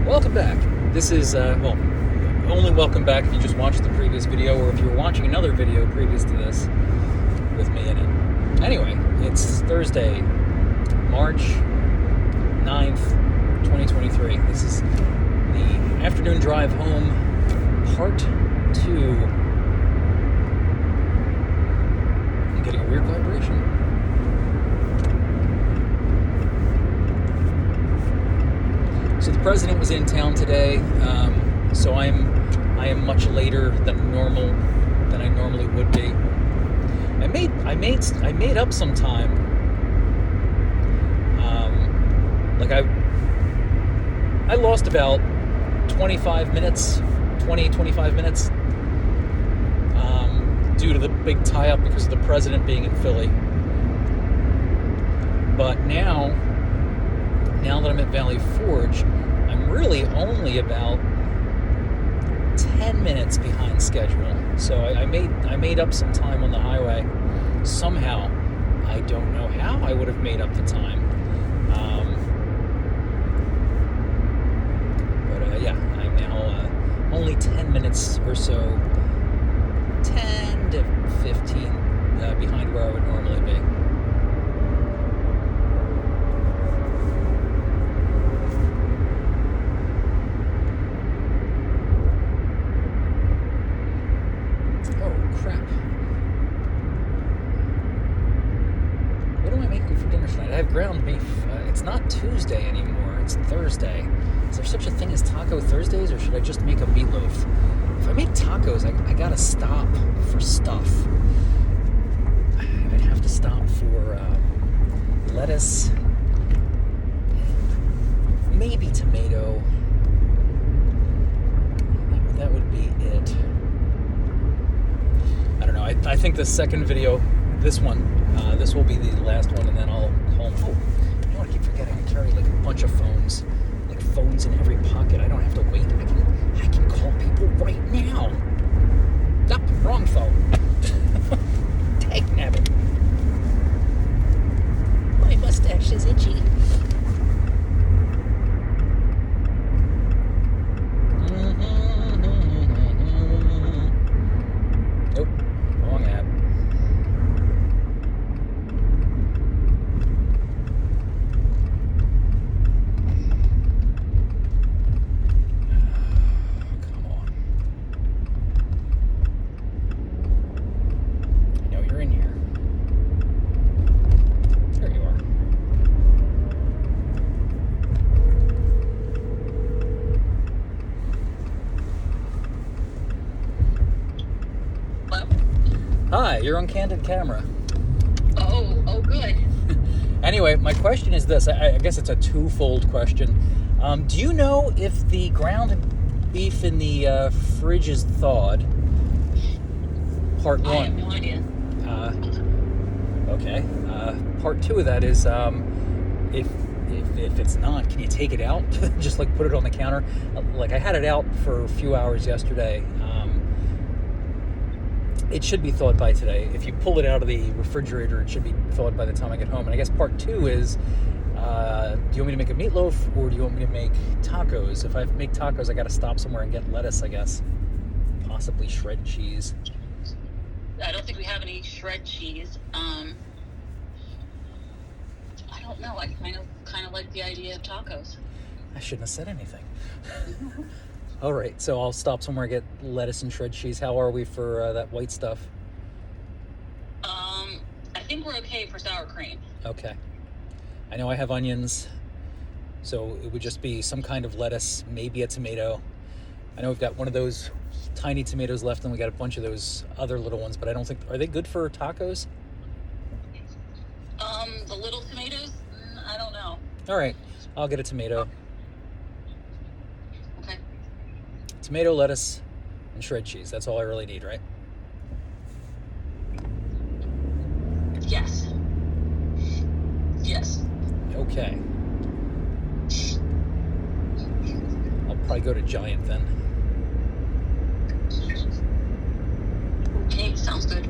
Welcome back. This is, only welcome back if you just watched the previous video or if you were watching another video previous to this with me in it. Anyway, it's Thursday, March 9th, 2023. This is the afternoon drive home, part 2. I'm getting a weird vibration. So the president was in town today, so I am much later than I normally would be. I made up some time. I lost about 25 minutes due to the big tie-up because of the president being in Philly. But now that I'm at Valley Forge, I'm really only about 10 minutes behind schedule. So I made up some time on the highway. Somehow, I don't know how I would have made up the time. I'm now only 10 minutes or so, 10 to 15 behind where I would normally be. I have ground beef. It's not Tuesday anymore. It's Thursday. Is there such a thing as Taco Thursdays, or should I just make a meatloaf? If I make tacos, I gotta stop for stuff. I'd have to stop for lettuce, maybe tomato. That would be it. I don't know. I think the second video, this will be the last one, and then I'll call them. Oh, you know what I keep forgetting? I carry like a bunch of phones, like phones in every pocket. I don't have to wait. I can call people right now. Wrong phone. Dang nabbit. My mustache is itchy. Nope, wrong app. Hi, you're on candid camera. Oh, good. Anyway, my question is this. I guess it's a twofold question. Do you know if the ground beef in the fridge is thawed? Part 1. I have no idea. Okay. Part 2 of that is if it's not, can you take it out? Just like put it on the counter? Like I had it out for a few hours yesterday. It should be thawed by today. If you pull it out of the refrigerator, it should be thawed by the time I get home. And I guess part 2 is, do you want me to make a meatloaf or do you want me to make tacos? If I make tacos, I got to stop somewhere and get lettuce, I guess. Possibly shred cheese. I don't think we have any shred cheese. I don't know. I kind of like the idea of tacos. I shouldn't have said anything. All right, so I'll stop somewhere and get lettuce and shred cheese. How are we for that white stuff? I think we're okay for sour cream. Okay. I know I have onions, so it would just be some kind of lettuce, maybe a tomato. I know we've got one of those tiny tomatoes left, and we got a bunch of those other little ones, but I don't think, are they good for tacos? The little tomatoes? I don't know. All right, I'll get a tomato. Okay. Tomato, lettuce, and shred cheese. That's all I really need, right? Yes. Okay. I'll probably go to Giant then. Okay, sounds good.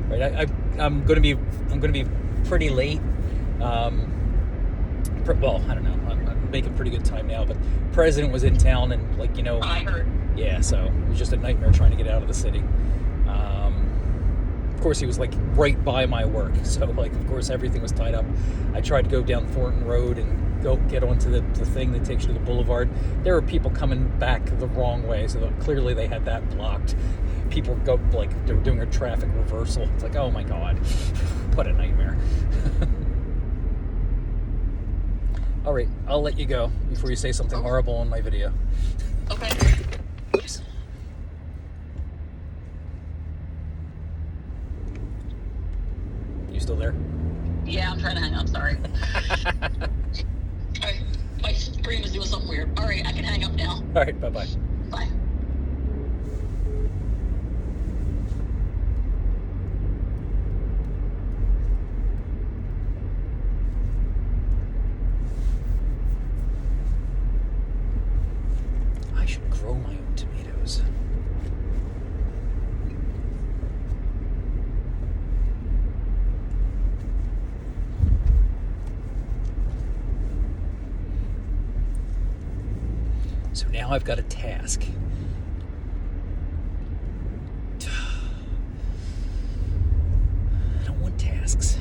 Right, I'm gonna be pretty late. Well, I don't know. I'm making pretty good time now, but President was in town, and like, I heard. yeah, so it was just a nightmare trying to get out of the city. Of course, he was like right by my work, so like, of course, everything was tied up. I tried to go down Thornton Road and go get onto the thing that takes you to the boulevard. There were people coming back the wrong way, so clearly they had that blocked. People go like they were doing a traffic reversal. It's like, oh my god, what a nightmare. All right, I'll let you go before you say something horrible in my video. Okay. Oops. You still there? Yeah, I'm trying to hang up. Sorry. Alright, my screen was doing something weird. All right, I can hang up now. All right, bye-bye. Bye. I should grow my own tomatoes. So now I've got a task. I don't want tasks.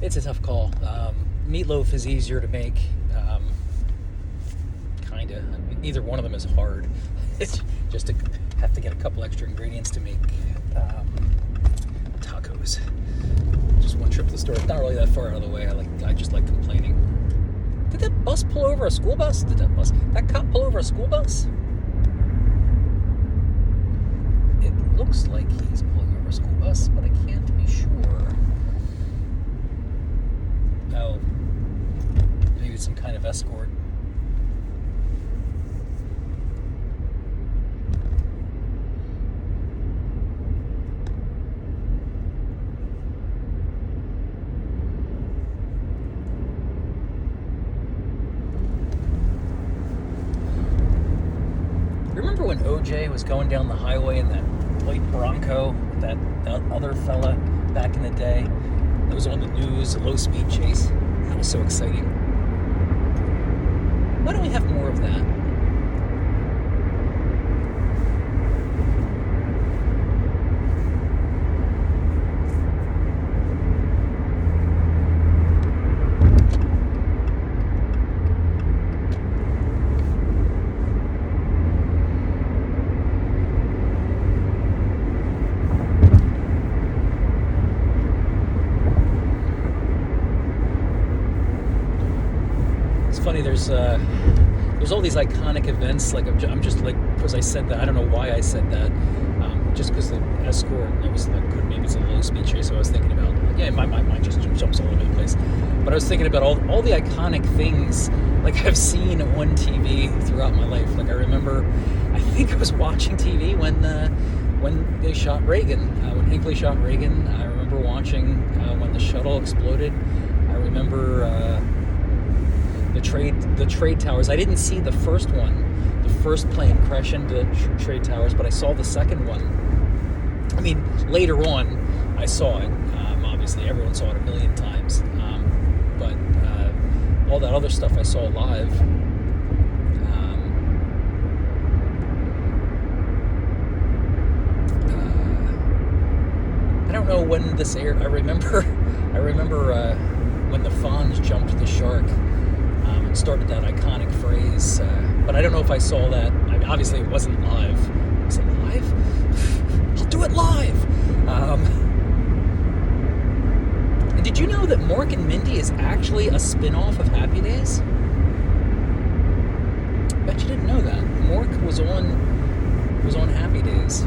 It's a tough call. Meatloaf is easier to make. Kinda. I mean, neither one of them is hard. It's just to have to get a couple extra ingredients to make tacos. Just one trip to the store. It's not really that far out of the way. I just like complaining. Did that bus pull over a school bus? Did that cop pull over a school bus? It looks like he's pulling over a school bus, but I can't be sure. Oh, maybe it's some kind of escort. Remember when OJ was going down the highway in that white Bronco with that other fella back in the day? It was on the news, a low-speed chase. That was so exciting. Why don't we have more of that? Funny, there's all these iconic events. Like I'm just like, because I said that, I don't know why I said that. Just because the escort, I was like, maybe it's a low speed chase. So I was thinking about, like, yeah, my mind just jumps all over the place. But I was thinking about all the iconic things like I've seen on TV throughout my life. Like I remember, I think I was watching TV when they shot Reagan, when Hinckley shot Reagan. I remember watching when the shuttle exploded. I remember. The trade towers. I didn't see the first one, the first plane crash into trade towers, but I saw the second one. I mean, later on, I saw it. Obviously, everyone saw it a million times. But all that other stuff I saw live. I don't know when this aired. I remember when the Fonz jumped the shark. Started that iconic phrase, but I don't know if I saw that. I mean, obviously it wasn't live. Was it live? I'll do it live. And did you know that Mork and Mindy is actually a spin-off of Happy Days? Bet you didn't know that. Mork was on Happy Days.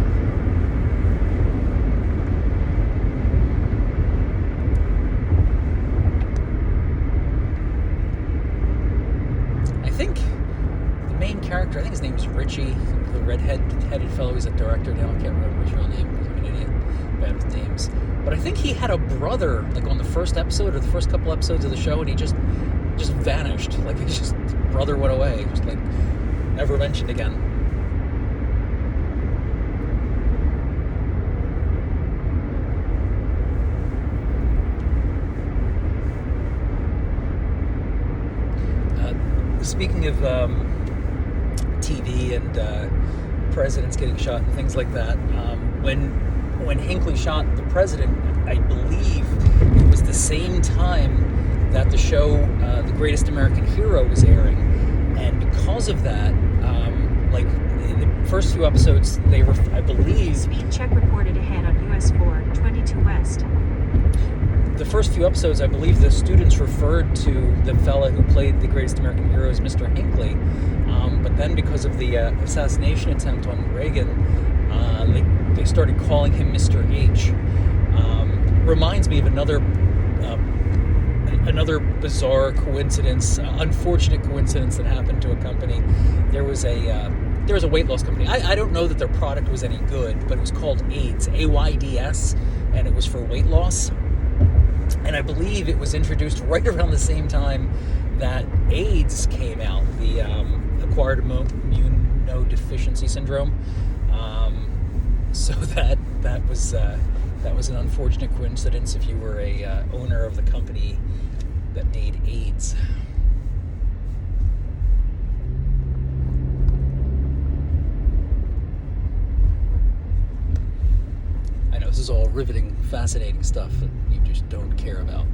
think the main character, I think his name's Richie, the redheaded fellow. He's a director now. I can't remember his real name because I'm an idiot, bad with names. But I think he had a brother, like on the first episode or the first couple episodes of the show, and he just vanished. Like his just brother went away, just like never mentioned again. Speaking of TV and presidents getting shot and things like that, when Hinckley shot the president, I believe it was the same time that the show The Greatest American Hero was airing, and because of that, like in the first few episodes, they were, I believe, speed check reported ahead on US 4, 22 West. The first few episodes, I believe the students referred to the fella who played the Greatest American Hero as Mr. Hinckley. But then because of the assassination attempt on Reagan, they started calling him Mr. H. Reminds me of another bizarre coincidence, unfortunate coincidence that happened to a company. There was a weight loss company. I don't know that their product was any good, but it was called AIDS, AYDS, and it was for weight loss. And I believe it was introduced right around the same time that AIDS came out, the acquired immunodeficiency syndrome. So that was an unfortunate coincidence if you were a owner of the company that made AIDS. I know this is all riveting, fascinating stuff that you just don't care about.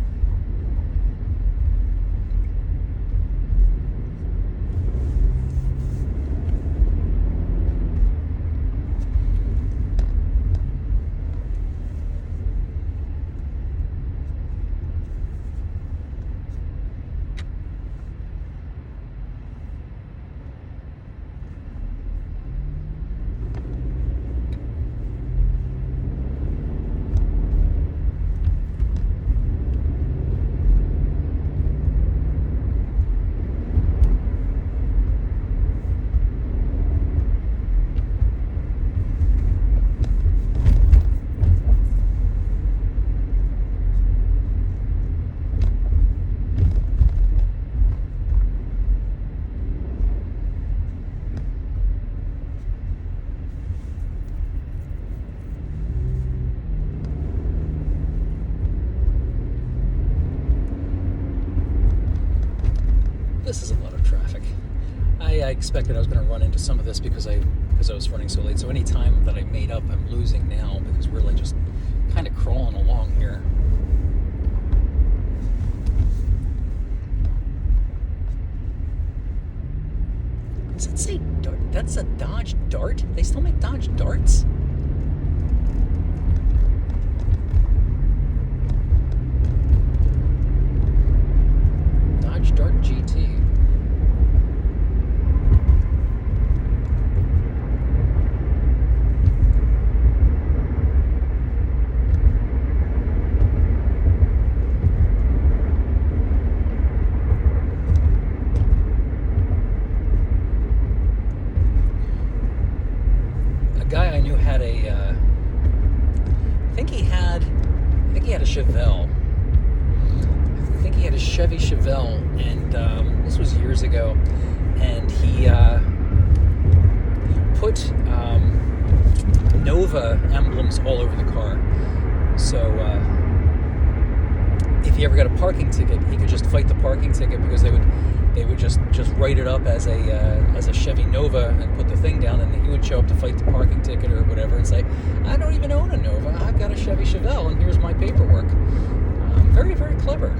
This is a lot of traffic. I expected I was going to run into some of this because I was running so late. So any time that I made up, I'm losing now because we're like just kind of crawling along here. Does it say Dart? That's a Dodge Dart? They still make Dodge Darts? Dodge Dart GT. A guy I knew had a, I think he had a Chevelle. I think he had a Chevy Chevelle, and this was years ago, and he put Nova emblems all over the car. So if he ever got a parking ticket, he could just fight the parking ticket because they would just write it up as a Chevy Nova and put the thing down, and he would show up to fight the parking ticket or whatever and say, I don't even own a Nova, I've got a Chevy Chevelle and here's my paperwork. Very, very clever.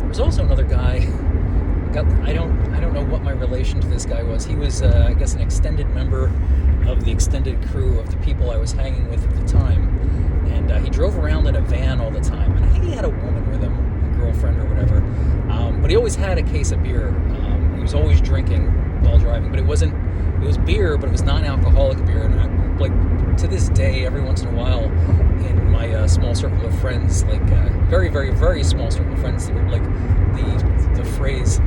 There's also another guy. I don't know what my relation to this guy was. He was, I guess, an extended member of the extended crew of the people I was hanging with at the time, and he drove around in a van all the time. And I think he had a woman with him, a girlfriend or whatever. But he always had a case of beer. He was always drinking while driving, but it was beer, but it was non-alcoholic beer. And to this day, every once in a while, in my small circle of friends, like very, very, very small circle of friends, like the phrase,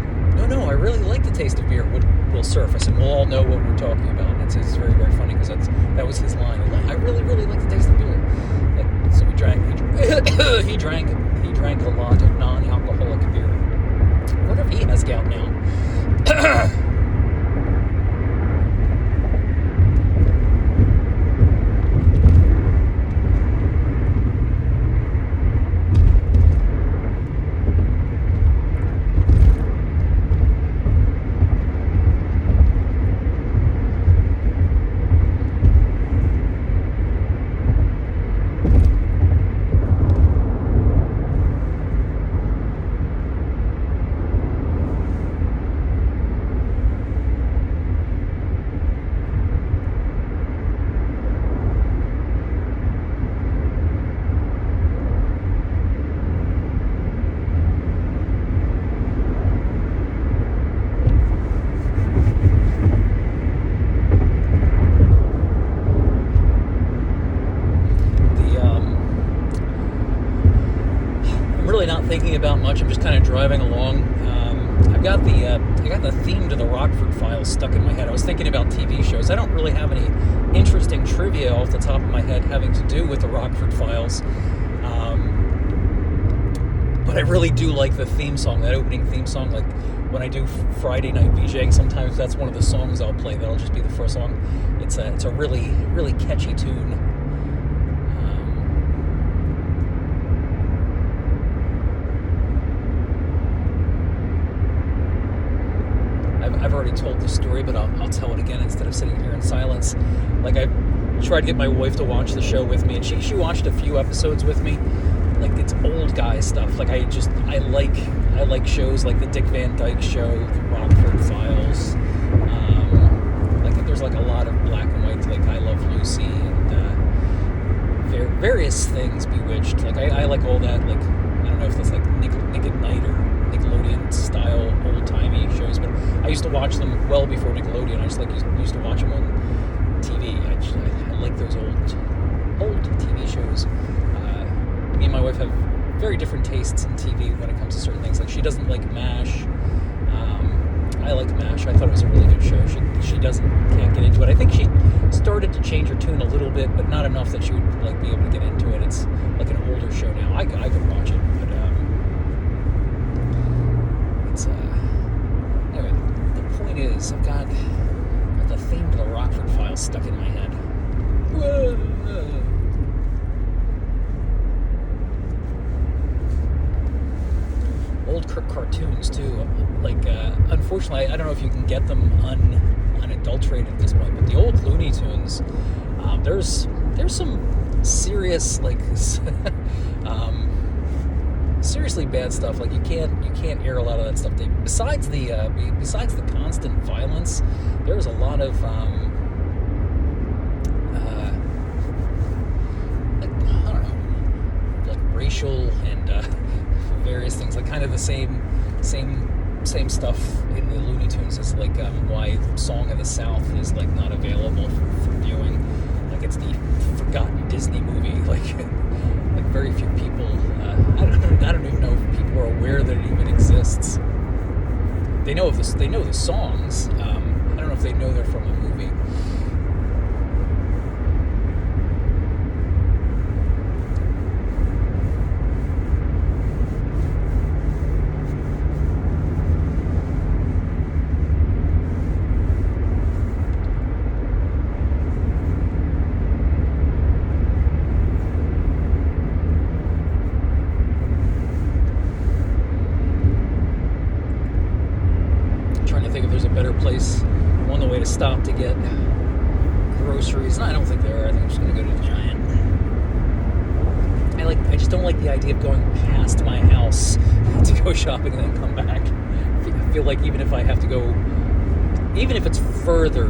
no, I really like the taste of beer, will surface, and we'll all know what we're talking about. And it's very, very funny because that was his line. I really, really like the taste of beer. So he drank he drank a lot of non-alcoholic beer. I wonder if he has gout now. Thinking about much. I'm just kind of driving along. I got the theme to the Rockford Files stuck in my head. I was thinking about TV shows. I don't really have any interesting trivia off the top of my head having to do with the Rockford Files, but I really do like the theme song, that opening theme song. Like when I do Friday night VJing, sometimes that's one of the songs I'll play. That'll just be the first song. It's a really, really catchy tune. I've already told the story, but I'll tell it again instead of sitting here in silence. Like, I tried to get my wife to watch the show with me, and she watched a few episodes with me. Like, it's old guy stuff. Like, I like shows like the Dick Van Dyke Show, the Rockford Files. Like, there's like a lot of black and white, like I Love Lucy and various things, Bewitched. Like, I like all that. Like, I don't know if that's like Nick at Night or Nickelodeon style old timey shows, but I used to watch them well before Nickelodeon. I just used to watch them on TV. I like those old TV shows. Me and my wife have very different tastes in TV when it comes to certain things. Like, she doesn't like MASH. I like MASH. I thought it was a really good show. She can't get into it. I think she started to change her tune a little bit, but not enough that she would like be able to get into it. It's like an older show now. I could watch it, but it's anyway. The point is, I've got the theme to the Rockford Files stuck in my head. Whoa. Old cartoons too. Like, unfortunately, I don't know if you can get them unadulterated at this point, but the old Looney Tunes, there's some serious, like, seriously bad stuff. Like, you can't air a lot of that stuff. Besides the constant violence, there's a lot of like, I don't know, like racial and various things, like kind of the same stuff in the Looney Tunes as like why Song of the South is like not available for viewing. Like, it's the forgotten Disney movie. Like very few people. I don't even know if people are aware that it even exists. They know the songs. I don't know if they know they're from a movie. Place on the way to stop to get groceries. No, I don't think there are. I think I'm just going to go to the Giant. I just don't like the idea of going past my house to go shopping and then come back. I feel like even if I have to go, even if it's further,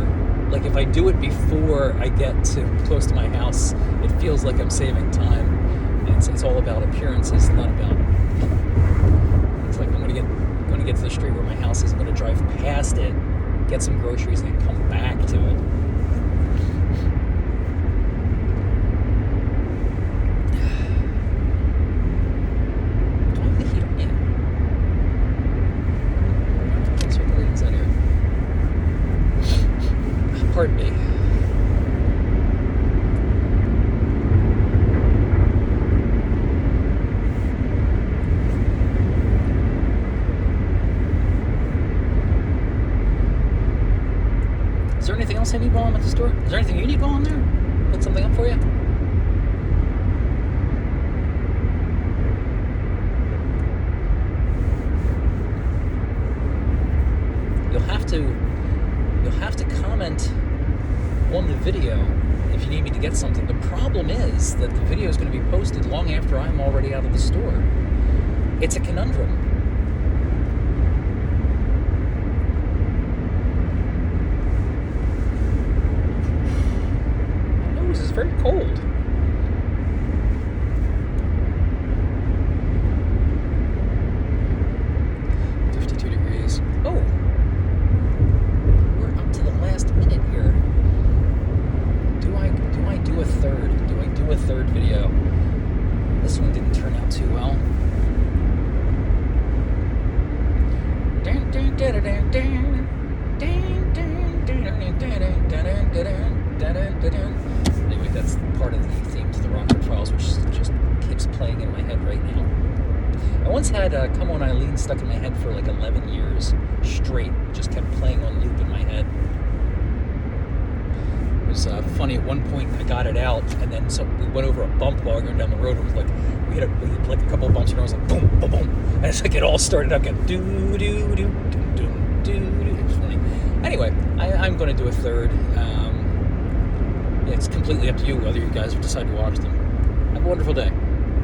like if I do it before I get to close to my house, it feels like I'm saving time. And it's all about appearances, not about. It's like I'm going to get to the street where my house is. I'm going to drive past it, get some groceries, and then come back to it. store? Is there anything you need while I'm there? Put something up for you? You'll have to comment on the video if you need me to get something. The problem is that the video is going to be posted long after I'm already out of the store. It's a conundrum. My nose is very cold. Oh, we're up to the last minute here. Do I do a third? Do I do a third video? This one didn't turn out too well. Anyway, that's part of the theme to the Rockford Files, which just keeps playing in my head right now. I once had Come On Eileen stuck in my head for like 11 years straight. Just kept playing on loop in my head. It was funny. At one point, I got it out, and then we went over a bump while going down the road. It was like we hit like a couple of bumps, and I was like boom, boom, boom, and it's like it all started up again. Do do do do do do. It's funny. Anyway, I'm going to do a third. It's completely up to you whether you guys decide to watch them. Have a wonderful day.